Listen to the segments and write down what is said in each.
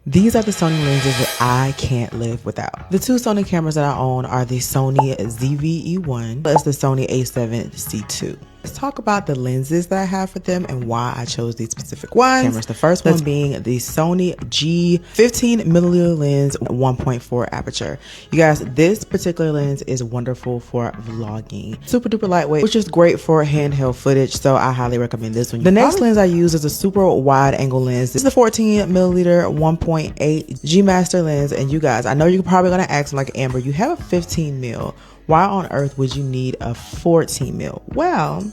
These are the Sony lenses that I can't live without. The two Sony cameras that I own are the Sony ZV-E1 plus the Sony A7C2. Let's talk about the lenses that I have for them and why I chose these specific ones. The first one being the Sony G15mm lens 1.4 aperture. You guys, this particular lens is wonderful for vlogging. Super duper lightweight, which is great for handheld footage, so I highly recommend this one. The next lens I use is a super wide angle lens. This is the 14mm 1.8 G Master lens, and you guys, I know you're probably gonna ask me like, Amber, you have a 15mm. Why on earth would you need a 14mm? Well,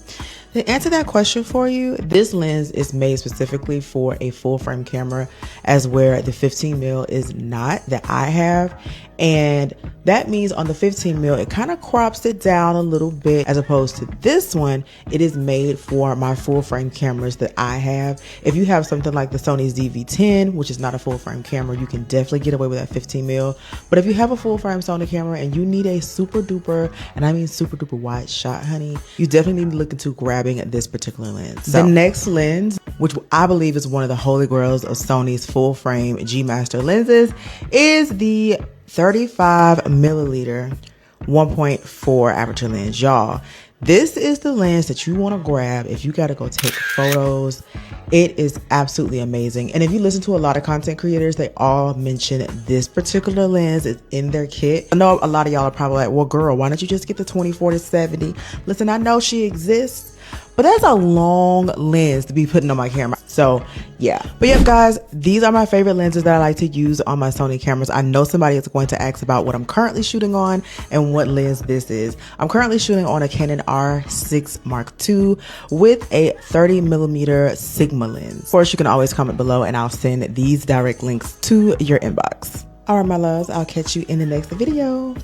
to answer that question for you, this lens is made specifically for a full frame camera, as where the 15mm is not, that I have. And that means on the 15mm, it kind of crops it down a little bit, as opposed to this one, it is made for my full frame cameras that I have. If you have something like the Sony ZV-10, which is not a full frame camera, you can definitely get away with that 15mm. But if you have a full frame Sony camera and you need a super duper, and I mean super duper wide shot, honey, you definitely need to look into grabbing this particular lens. So, the next lens, which I believe is one of the holy grails of Sony's full frame G Master lenses, is the 35mm 1.4 aperture lens. Y'all, this is the lens that you want to grab if you got to go take photos. It is absolutely amazing. And if you listen to a lot of content creators, they all mention this particular lens is in their kit. I know a lot of y'all are probably like, well, girl, why don't you just get the 24-70? Listen, I know she exists, but that's a long lens to be putting on my camera. So yeah, but yeah, guys, these are my favorite lenses that I like to use on my Sony cameras. I know somebody is going to ask about what I'm currently shooting on and what lens this is. I'm currently shooting on a Canon R6 Mark II with a 30mm Sigma lens. Of course, you can always comment below and I'll send these direct links to your inbox. All right, my loves, I'll catch you in the next video.